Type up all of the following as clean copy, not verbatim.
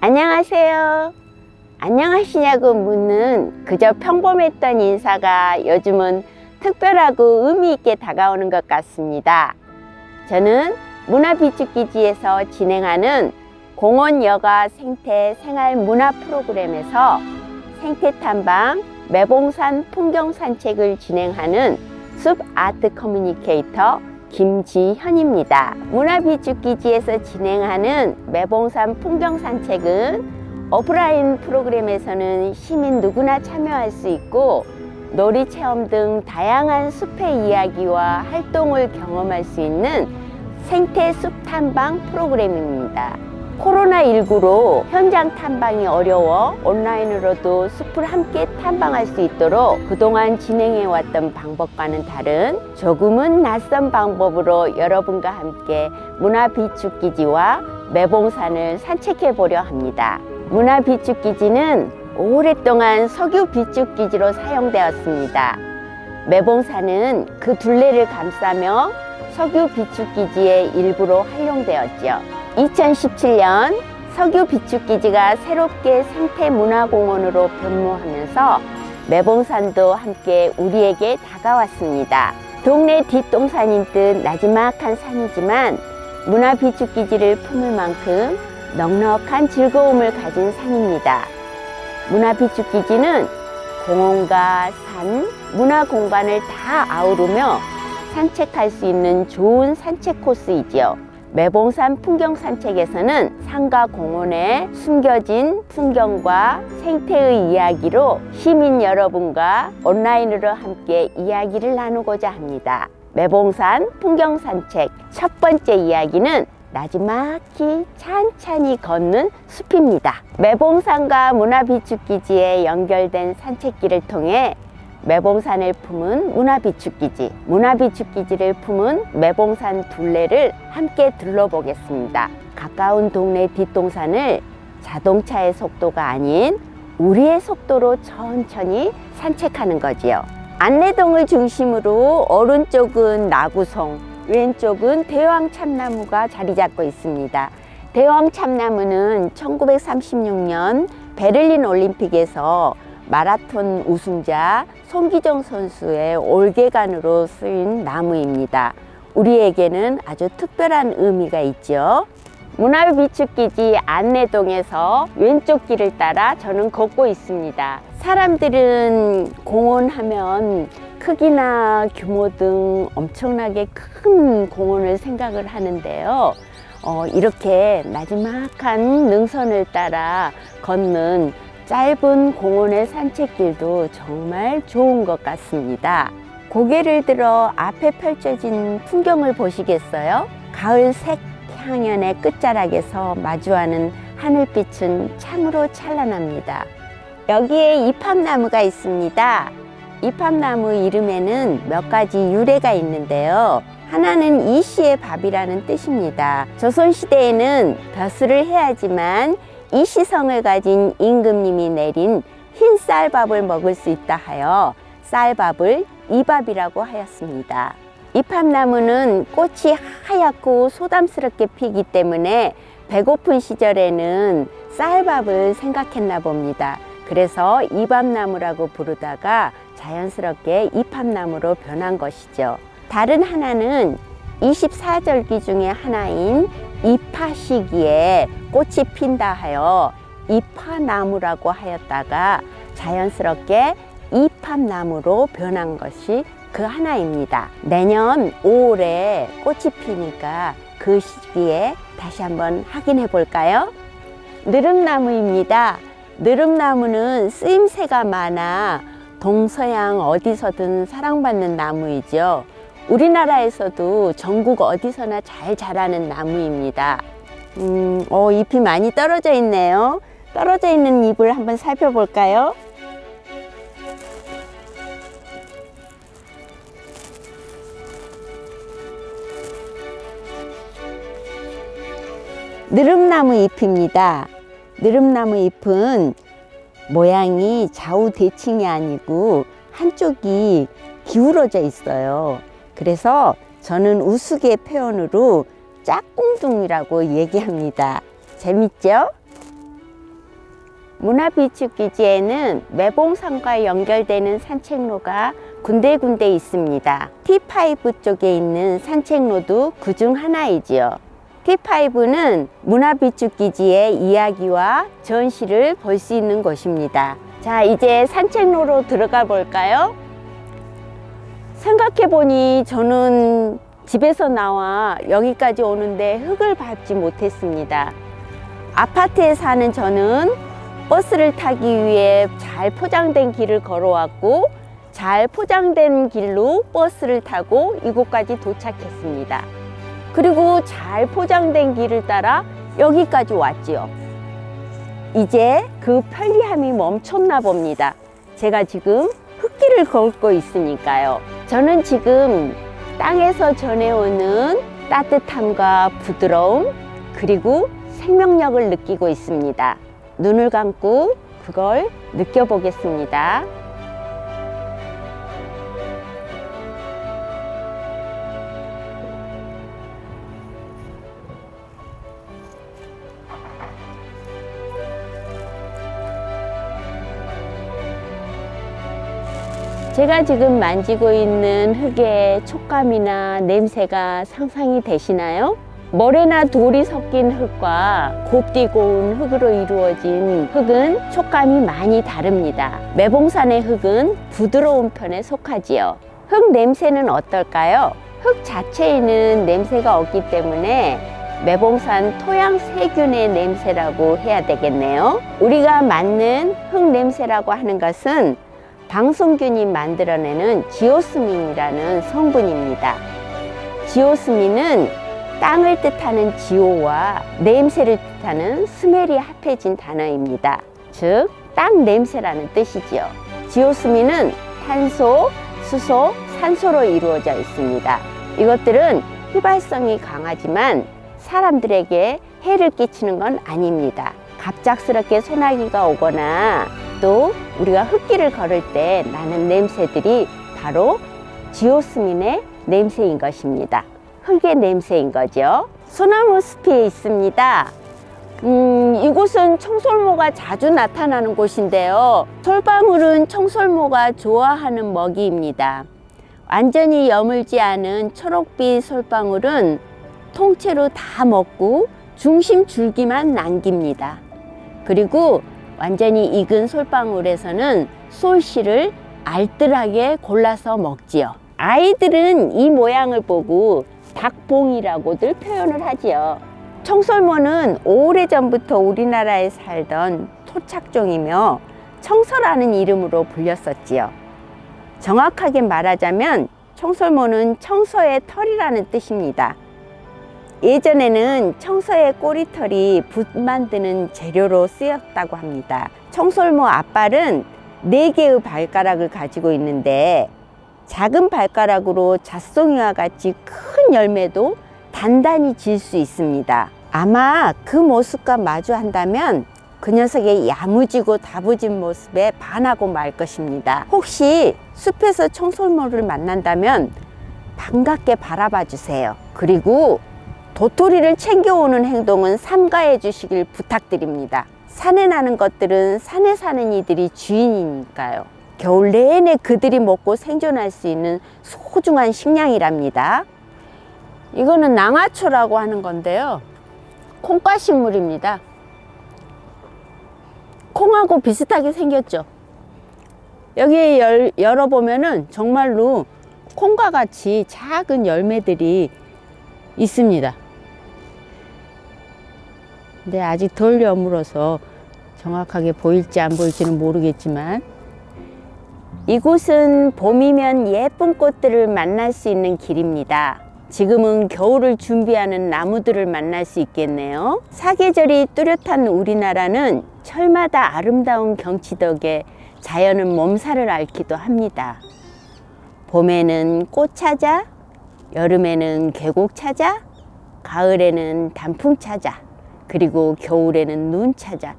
안녕하세요. 안녕하시냐고 묻는 그저 평범했던 인사가 요즘은 특별하고 의미 있게 다가오는 것 같습니다. 저는 문화비축기지에서 진행하는 공원 여가 생태 생활 문화 프로그램에서 생태 탐방 매봉산 풍경 산책을 진행하는 숲 아트 커뮤니케이터 김지현입니다. 문화비축기지에서 진행하는 매봉산 풍경 산책은 오프라인 프로그램에서는 시민 누구나 참여할 수 있고 놀이 체험 등 다양한 숲의 이야기와 활동을 경험할 수 있는 생태 숲 탐방 프로그램입니다. 코로나19로 현장 탐방이 어려워 온라인으로도 숲을 함께 탐방할 수 있도록 그동안 진행해왔던 방법과는 다른 조금은 낯선 방법으로 여러분과 함께 문화비축기지와 매봉산을 산책해 보려 합니다. 문화비축기지는 오랫동안 석유비축기지로 사용되었습니다. 매봉산은 그 둘레를 감싸며 석유비축기지의 일부로 활용되었죠. 2017년 석유비축기지가 새롭게 생태문화공원으로 변모하면서 매봉산도 함께 우리에게 다가왔습니다. 동네 뒷동산인 듯 나지막한 산이지만 문화비축기지를 품을 만큼 넉넉한 즐거움을 가진 산입니다. 문화비축기지는 공원과 산, 문화공간을 다 아우르며 산책할 수 있는 좋은 산책 코스이지요. 매봉산 풍경산책에서는 산과 공원에 숨겨진 풍경과 생태의 이야기로 시민 여러분과 온라인으로 함께 이야기를 나누고자 합니다. 매봉산 풍경산책 첫 번째 이야기는 나지막히 찬찬히 걷는 숲입니다. 매봉산과 문화비축기지에 연결된 산책길을 통해 매봉산을 품은 문화비축기지, 문화비축기지를 품은 매봉산 둘레를 함께 둘러보겠습니다. 가까운 동네 뒷동산을 자동차의 속도가 아닌 우리의 속도로 천천히 산책하는 거지요. 안내동을 중심으로 오른쪽은 나구송, 왼쪽은 대왕참나무가 자리 잡고 있습니다. 대왕참나무는 1936년 베를린 올림픽에서 마라톤 우승자 송기정 선수의 올개간으로 쓰인 나무입니다. 우리에게는 아주 특별한 의미가 있죠. 문화비축기지 안내동에서 왼쪽 길을 따라 저는 걷고 있습니다. 사람들은 공원 하면 크기나 규모 등 엄청나게 큰 공원을 생각을 하는데요. 이렇게 나지막한 능선을 따라 걷는 짧은 공원의 산책길도 정말 좋은 것 같습니다. 고개를 들어 앞에 펼쳐진 풍경을 보시겠어요? 가을 색향연의 끝자락에서 마주하는 하늘빛은 참으로 찬란합니다. 여기에 이팝나무가 있습니다. 이팝나무 이름에는 몇 가지 유래가 있는데요. 하나는 이시의 밥이라는 뜻입니다. 조선시대에는 벼슬을 해야지만 이시성을 가진 임금님이 내린 흰 쌀밥을 먹을 수 있다 하여 쌀밥을 이밥이라고 하였습니다. 이팝나무는 꽃이 하얗고 소담스럽게 피기 때문에 배고픈 시절에는 쌀밥을 생각했나 봅니다. 그래서 이밥나무라고 부르다가 자연스럽게 이팝나무로 변한 것이죠. 다른 하나는 24절기 중에 하나인 이파 시기에 꽃이 핀다 하여 이파나무라고 하였다가 자연스럽게 이팝나무로 변한 것이 그 하나입니다. 내년 5월에 꽃이 피니까 그 시기에 다시 한번 확인해 볼까요? 느릅나무입니다. 느릅나무는 쓰임새가 많아 동서양 어디서든 사랑받는 나무이죠. 우리나라에서도 전국 어디서나 잘 자라는 나무입니다. 잎이 많이 떨어져 있네요. 떨어져 있는 잎을 한번 살펴볼까요? 느릅나무 잎입니다. 느릅나무 잎은 모양이 좌우 대칭이 아니고 한쪽이 기울어져 있어요. 그래서 저는 우스개 표현으로 짝꿍둥이라고 얘기합니다. 재밌죠? 문화비축기지에는 매봉산과 연결되는 산책로가 군데군데 있습니다. T5 쪽에 있는 산책로도 그중 하나이지요. T5는 문화비축기지의 이야기와 전시를 볼 수 있는 곳입니다. 자, 이제 산책로로 들어가 볼까요? 생각해보니 저는 집에서 나와 여기까지 오는데 흙을 밟지 못했습니다. 아파트에 사는 저는 버스를 타기 위해 잘 포장된 길을 걸어왔고, 잘 포장된 길로 버스를 타고 이곳까지 도착했습니다. 그리고 잘 포장된 길을 따라 여기까지 왔지요. 이제 그 편리함이 멈췄나 봅니다. 제가 지금 흙길을 걷고 있으니까요. 저는 지금 땅에서 전해오는 따뜻함과 부드러움, 그리고 생명력을 느끼고 있습니다. 눈을 감고 그걸 느껴보겠습니다. 제가 지금 만지고 있는 흙의 촉감이나 냄새가 상상이 되시나요? 모래나 돌이 섞인 흙과 곱디 고운 흙으로 이루어진 흙은 촉감이 많이 다릅니다. 매봉산의 흙은 부드러운 편에 속하지요. 흙 냄새는 어떨까요? 흙 자체에는 냄새가 없기 때문에 매봉산 토양 세균의 냄새라고 해야 되겠네요. 우리가 맡는 흙 냄새라고 하는 것은 방송균이 만들어내는 지오스민이라는 성분입니다. 지오스민은 땅을 뜻하는 지오와 냄새를 뜻하는 스멜이 합해진 단어입니다. 즉, 땅 냄새라는 뜻이지요. 지오스민은 탄소, 수소, 산소로 이루어져 있습니다. 이것들은 휘발성이 강하지만 사람들에게 해를 끼치는 건 아닙니다. 갑작스럽게 소나기가 오거나 또 우리가 흙길을 걸을 때 나는 냄새들이 바로 지오스민의 냄새인 것입니다. 흙의 냄새인 거죠. 소나무 숲이 있습니다. 이곳은 청설모가 자주 나타나는 곳인데요. 솔방울은 청설모가 좋아하는 먹이입니다. 완전히 여물지 않은 초록빛 솔방울은 통째로 다 먹고 중심 줄기만 남깁니다. 그리고 완전히 익은 솔방울에서는 솔씨를 알뜰하게 골라서 먹지요. 아이들은 이 모양을 보고 닭봉이라고들 표현을 하지요. 청설모는 오래전부터 우리나라에 살던 토착종이며 청설하는 이름으로 불렸었지요. 정확하게 말하자면 청설모는 청서의 털이라는 뜻입니다. 예전에는 청서의 꼬리털이 붓 만드는 재료로 쓰였다고 합니다. 청설모 앞발은 4개의 발가락을 가지고 있는데 작은 발가락으로 잣송이와 같이 큰 열매도 단단히 질 수 있습니다. 아마 그 모습과 마주한다면 그 녀석의 야무지고 다부진 모습에 반하고 말 것입니다. 혹시 숲에서 청설모를 만난다면 반갑게 바라봐 주세요. 그리고 도토리를 챙겨오는 행동은 삼가해 주시길 부탁드립니다. 산에 나는 것들은 산에 사는 이들이 주인이니까요. 겨울 내내 그들이 먹고 생존할 수 있는 소중한 식량이랍니다. 이거는 낭아초라고 하는 건데요. 콩과 식물입니다. 콩하고 비슷하게 생겼죠. 여기에 열어보면은 정말로 콩과 같이 작은 열매들이 있습니다. 근데 아직 덜 여물어서 정확하게 보일지 안 보일지는 모르겠지만 이곳은 봄이면 예쁜 꽃들을 만날 수 있는 길입니다. 지금은 겨울을 준비하는 나무들을 만날 수 있겠네요. 사계절이 뚜렷한 우리나라는 철마다 아름다운 경치 덕에 자연은 몸살을 앓기도 합니다. 봄에는 꽃 찾아, 여름에는 계곡 찾아, 가을에는 단풍 찾아, 그리고 겨울에는 눈 찾아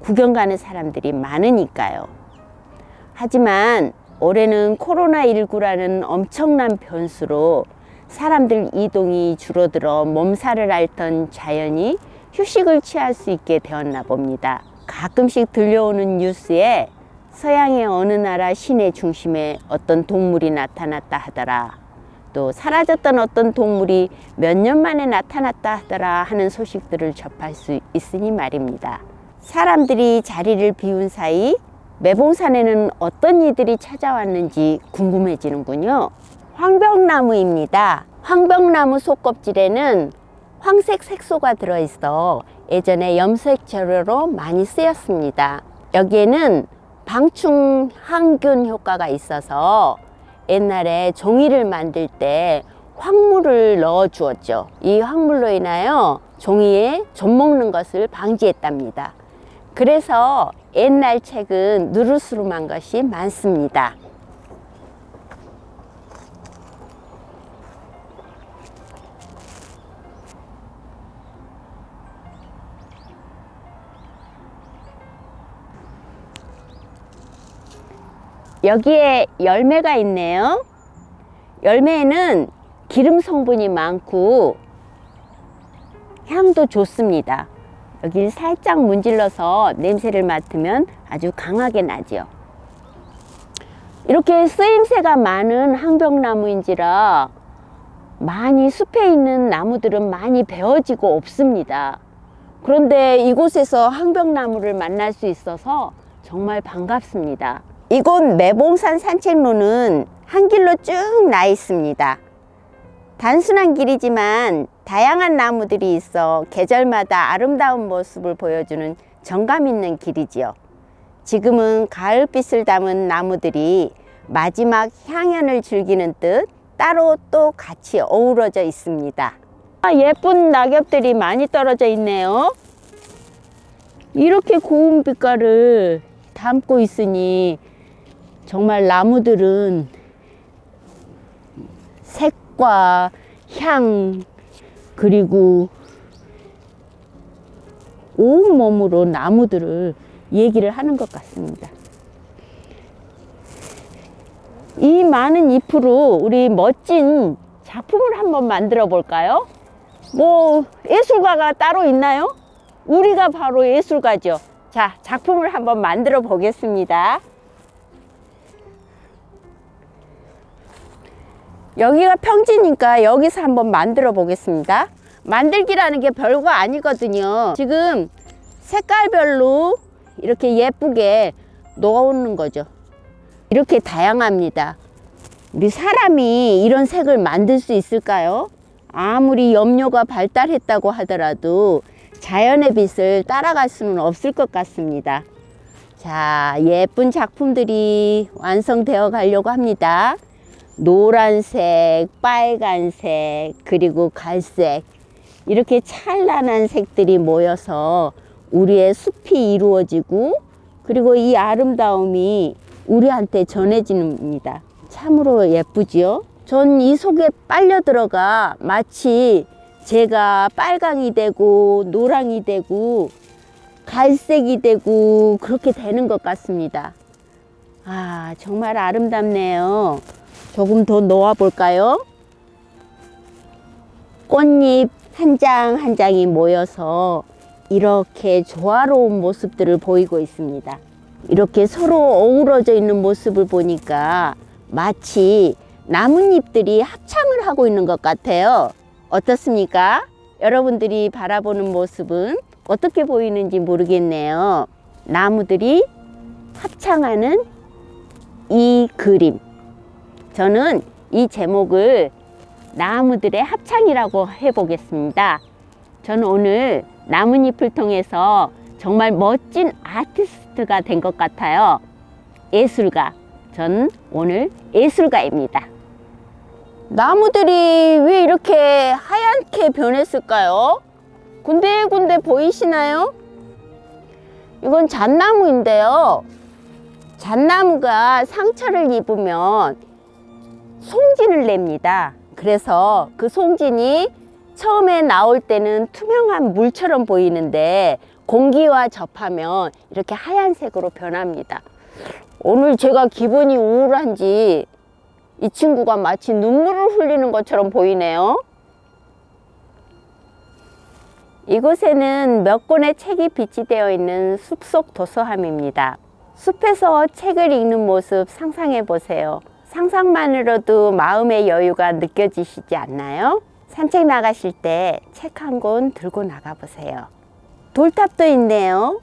구경 가는 사람들이 많으니까요. 하지만 올해는 코로나19라는 엄청난 변수로 사람들 이동이 줄어들어 몸살을 앓던 자연이 휴식을 취할 수 있게 되었나 봅니다. 가끔씩 들려오는 뉴스에 서양의 어느 나라 시내 중심에 어떤 동물이 나타났다 하더라, 또 사라졌던 어떤 동물이 몇 년 만에 나타났다 하더라 하는 소식들을 접할 수 있으니 말입니다. 사람들이 자리를 비운 사이 매봉산에는 어떤 이들이 찾아왔는지 궁금해지는군요. 황벽나무입니다. 황벽나무 속껍질에는 황색 색소가 들어있어 예전에 염색 재료로 많이 쓰였습니다. 여기에는 방충 항균 효과가 있어서 옛날에 종이를 만들 때 황물을 넣어 주었죠. 이 황물로 인하여 종이에 좀 먹는 것을 방지했답니다. 그래서 옛날 책은 누르스름한 것이 많습니다. 여기에 열매가 있네요. 열매에는 기름 성분이 많고 향도 좋습니다. 여기를 살짝 문질러서 냄새를 맡으면 아주 강하게 나죠. 이렇게 쓰임새가 많은 황벽나무인지라 많이 숲에 있는 나무들은 많이 베어지고 없습니다. 그런데 이곳에서 황벽나무를 만날 수 있어서 정말 반갑습니다. 이곳 매봉산 산책로는 한 길로 쭉 나 있습니다. 단순한 길이지만 다양한 나무들이 있어 계절마다 아름다운 모습을 보여주는 정감 있는 길이지요. 지금은 가을빛을 담은 나무들이 마지막 향연을 즐기는 듯 따로 또 같이 어우러져 있습니다. 예쁜 낙엽들이 많이 떨어져 있네요. 이렇게 고운 빛깔을 담고 있으니 정말 나무들은 색과 향 그리고 온몸으로 나무들을 얘기를 하는 것 같습니다. 이 많은 잎으로 우리 멋진 작품을 한번 만들어 볼까요? 뭐 예술가가 따로 있나요? 우리가 바로 예술가죠. 자, 작품을 한번 만들어 보겠습니다. 여기가 평지니까 여기서 한번 만들어 보겠습니다. 만들기라는 게 별거 아니거든요. 지금 색깔별로 이렇게 예쁘게 놓는 거죠. 이렇게 다양합니다. 우리 사람이 이런 색을 만들 수 있을까요? 아무리 염료가 발달했다고 하더라도 자연의 빛을 따라갈 수는 없을 것 같습니다. 자, 예쁜 작품들이 완성되어 가려고 합니다. 노란색, 빨간색, 그리고 갈색, 이렇게 찬란한 색들이 모여서 우리의 숲이 이루어지고 그리고 이 아름다움이 우리한테 전해집니다. 참으로 예쁘지요? 전 이 속에 빨려 들어가 마치 제가 빨강이 되고 노랑이 되고 갈색이 되고 그렇게 되는 것 같습니다. 아, 정말 아름답네요. 조금 더 놓아 볼까요? 꽃잎 한 장 한 장이 모여서 이렇게 조화로운 모습들을 보이고 있습니다. 이렇게 서로 어우러져 있는 모습을 보니까 마치 나뭇잎들이 합창을 하고 있는 것 같아요. 어떻습니까? 여러분들이 바라보는 모습은 어떻게 보이는지 모르겠네요. 나무들이 합창하는 이 그림, 저는 이 제목을 나무들의 합창이라고 해보겠습니다. 저는 오늘 나뭇잎을 통해서 정말 멋진 아티스트가 된 것 같아요. 예술가. 전 오늘 예술가입니다. 나무들이 왜 이렇게 하얗게 변했을까요? 군데군데 보이시나요? 이건 잣나무인데요. 잣나무가 상처를 입으면 송진을 냅니다. 그래서 그 송진이 처음에 나올 때는 투명한 물처럼 보이는데 공기와 접하면 이렇게 하얀색으로 변합니다. 오늘 제가 기분이 우울한지 이 친구가 마치 눈물을 흘리는 것처럼 보이네요. 이곳에는 몇 권의 책이 비치되어 있는 숲속 도서함입니다. 숲에서 책을 읽는 모습 상상해 보세요. 상상만으로도 마음의 여유가 느껴지시지 않나요? 산책 나가실 때 책 한 권 들고 나가 보세요. 돌탑도 있네요.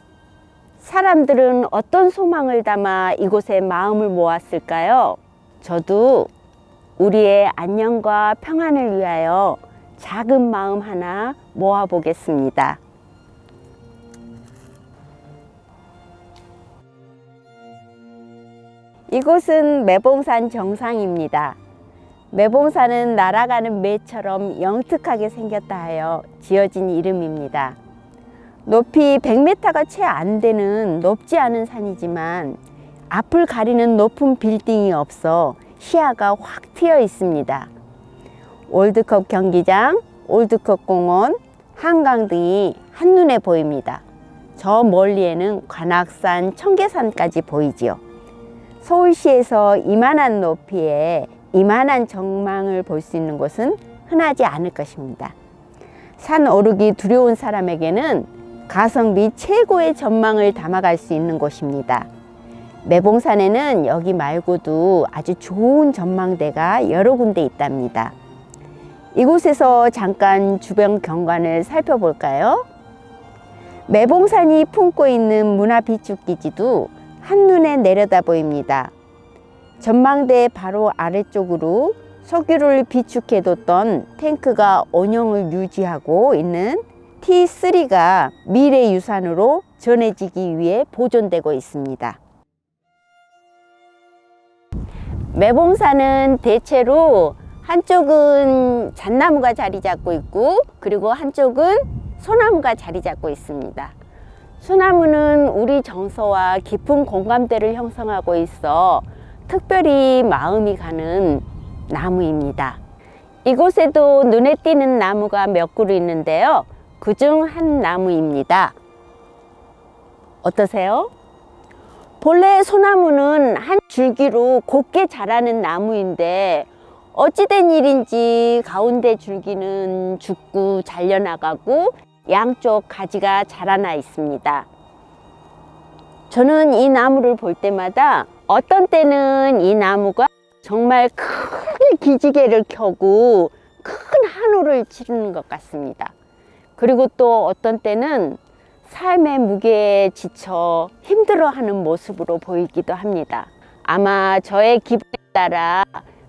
사람들은 어떤 소망을 담아 이곳에 마음을 모았을까요? 저도 우리의 안녕과 평안을 위하여 작은 마음 하나 모아 보겠습니다. 이곳은 매봉산 정상입니다. 매봉산은 날아가는 매처럼 영특하게 생겼다 하여 지어진 이름입니다. 높이 100m가 채 안 되는 높지 않은 산이지만 앞을 가리는 높은 빌딩이 없어 시야가 확 트여 있습니다. 월드컵 경기장, 월드컵 공원, 한강 등이 한눈에 보입니다. 저 멀리에는 관악산, 청계산까지 보이지요. 서울시에서 이만한 높이에 이만한 전망을 볼 수 있는 곳은 흔하지 않을 것입니다. 산 오르기 두려운 사람에게는 가성비 최고의 전망을 담아갈 수 있는 곳입니다. 매봉산에는 여기 말고도 아주 좋은 전망대가 여러 군데 있답니다. 이곳에서 잠깐 주변 경관을 살펴볼까요? 매봉산이 품고 있는 문화비축기지도 한눈에 내려다 보입니다. 전망대 바로 아래쪽으로 석유를 비축해뒀던 탱크가 운영을 유지하고 있는 T3가 미래유산으로 전해지기 위해 보존되고 있습니다. 매봉산은 대체로 한쪽은 잣나무가 자리 잡고 있고 그리고 한쪽은 소나무가 자리 잡고 있습니다. 소나무는 우리 정서와 깊은 공감대를 형성하고 있어 특별히 마음이 가는 나무입니다. 이곳에도 눈에 띄는 나무가 몇 그루 있는데요. 그중 한 나무입니다. 어떠세요? 본래 소나무는 한 줄기로 곱게 자라는 나무인데 어찌된 일인지 가운데 줄기는 죽고 잘려나가고 양쪽 가지가 자라나 있습니다. 저는 이 나무를 볼 때마다 어떤 때는 이 나무가 정말 크게 기지개를 켜고 큰 한우를 치르는 것 같습니다. 그리고 또 어떤 때는 삶의 무게에 지쳐 힘들어하는 모습으로 보이기도 합니다. 아마 저의 기분에 따라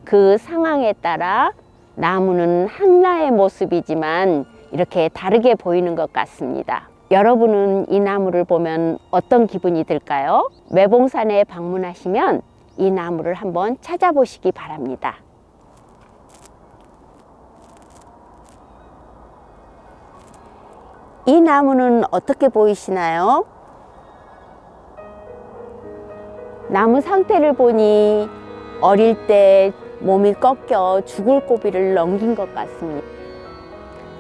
그 상황에 따라 나무는 하나의 모습이지만 이렇게 다르게 보이는 것 같습니다. 여러분은 이 나무를 보면 어떤 기분이 들까요? 매봉산에 방문하시면 이 나무를 한번 찾아보시기 바랍니다. 이 나무는 어떻게 보이시나요? 나무 상태를 보니 어릴 때 몸이 꺾여 죽을 고비를 넘긴 것 같습니다.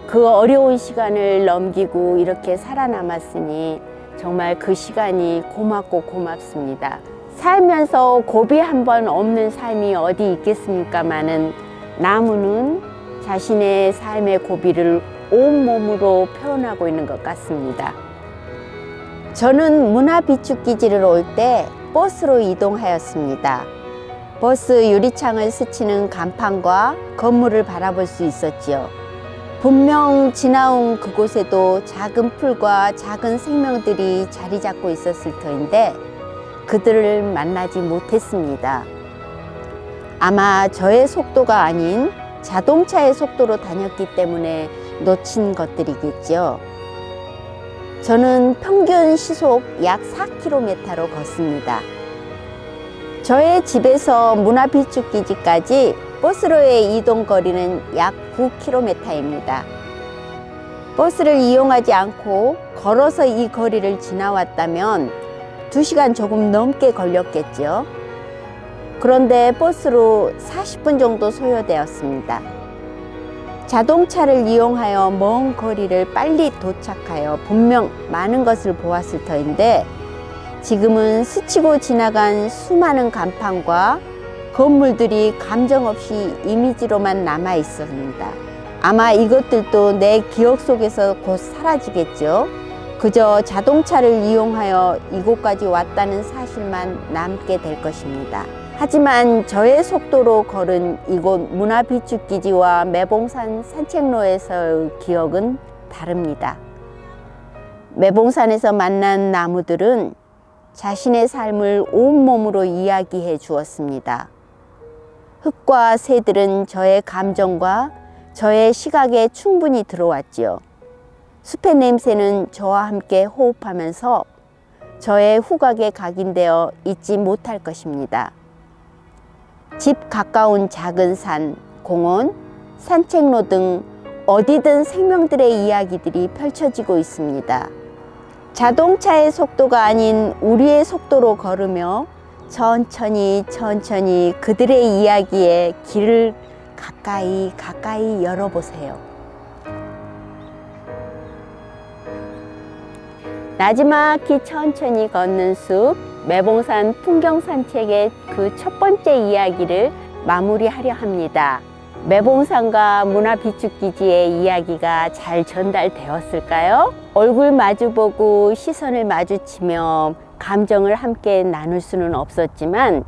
그 어려운 시간을 넘기고 이렇게 살아남았으니 정말 그 시간이 고맙고 고맙습니다. 살면서 고비 한 번 없는 삶이 어디 있겠습니까마는 나무는 자신의 삶의 고비를 온몸으로 표현하고 있는 것 같습니다. 저는 문화비축기지를 올 때 버스로 이동하였습니다. 버스 유리창을 스치는 간판과 건물을 바라볼 수 있었지요. 분명 지나온 그곳에도 작은 풀과 작은 생명들이 자리 잡고 있었을 터인데 그들을 만나지 못했습니다. 아마 저의 속도가 아닌 자동차의 속도로 다녔기 때문에 놓친 것들이겠죠. 저는 평균 시속 약 4km로 걷습니다. 저의 집에서 문화비축기지까지 버스로의 이동 거리는 약 9km입니다. 버스를 이용하지 않고 걸어서 이 거리를 지나왔다면 2시간 조금 넘게 걸렸겠죠. 그런데 버스로 40분 정도 소요되었습니다. 자동차를 이용하여 먼 거리를 빨리 도착하여 분명 많은 것을 보았을 터인데 지금은 스치고 지나간 수많은 간판과 건물들이 감정 없이 이미지로만 남아 있습니다. 아마 이것들도 내 기억 속에서 곧 사라지겠죠. 그저 자동차를 이용하여 이곳까지 왔다는 사실만 남게 될 것입니다. 하지만 저의 속도로 걸은 이곳 문화비축기지와 매봉산 산책로에서의 기억은 다릅니다. 매봉산에서 만난 나무들은 자신의 삶을 온몸으로 이야기해 주었습니다. 흙과 새들은 저의 감정과 저의 시각에 충분히 들어왔지요. 숲의 냄새는 저와 함께 호흡하면서 저의 후각에 각인되어 잊지 못할 것입니다. 집 가까운 작은 산, 공원, 산책로 등 어디든 생명들의 이야기들이 펼쳐지고 있습니다. 자동차의 속도가 아닌 우리의 속도로 걸으며 천천히 그들의 이야기에 길을 가까이 열어보세요. 나지막히 천천히 걷는 숲, 매봉산 풍경 산책의 그 첫 번째 이야기를 마무리하려 합니다. 매봉산과 문화비축기지의 이야기가 잘 전달되었을까요? 얼굴 마주보고 시선을 마주치며 감정을 함께 나눌 수는 없었지만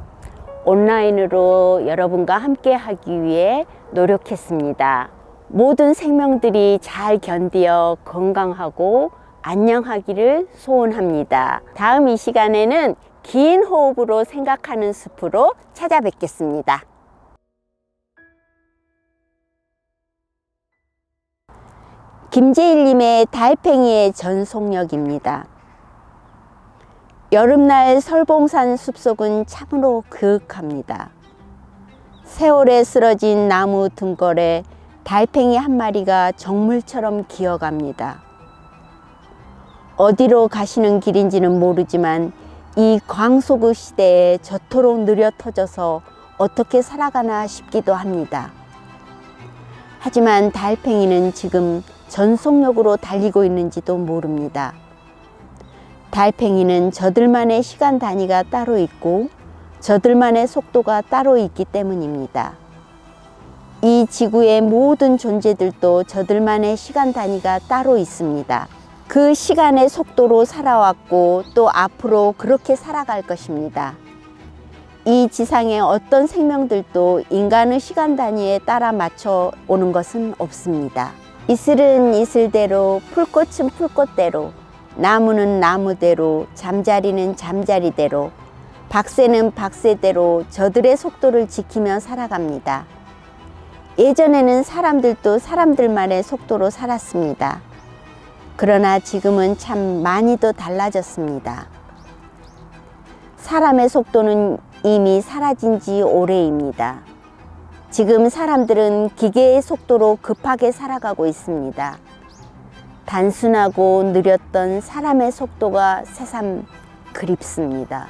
온라인으로 여러분과 함께 하기 위해 노력했습니다. 모든 생명들이 잘 견디어 건강하고 안녕하기를 소원합니다. 다음 이 시간에는 긴 호흡으로 생각하는 숲으로 찾아뵙겠습니다. 김재일님의 달팽이의 전속력입니다. 여름날 설봉산 숲속은 참으로 그윽합니다. 세월에 쓰러진 나무 등걸에 달팽이 한 마리가 정물처럼 기어갑니다. 어디로 가시는 길인지는 모르지만 이 광속의 시대에 저토록 느려 터져서 어떻게 살아가나 싶기도 합니다. 하지만 달팽이는 지금 전속력으로 달리고 있는지도 모릅니다. 달팽이는 저들만의 시간 단위가 따로 있고 저들만의 속도가 따로 있기 때문입니다. 이 지구의 모든 존재들도 저들만의 시간 단위가 따로 있습니다. 그 시간의 속도로 살아왔고 또 앞으로 그렇게 살아갈 것입니다. 이 지상의 어떤 생명들도 인간의 시간 단위에 따라 맞춰 오는 것은 없습니다. 이슬은 이슬대로, 풀꽃은 풀꽃대로, 나무는 나무대로, 잠자리는 잠자리대로, 박새는 박새대로 저들의 속도를 지키며 살아갑니다. 예전에는 사람들도 사람들만의 속도로 살았습니다. 그러나 지금은 참 많이도 달라졌습니다. 사람의 속도는 이미 사라진 지 오래입니다. 지금 사람들은 기계의 속도로 급하게 살아가고 있습니다. 단순하고 느렸던 사람의 속도가 새삼 그립습니다.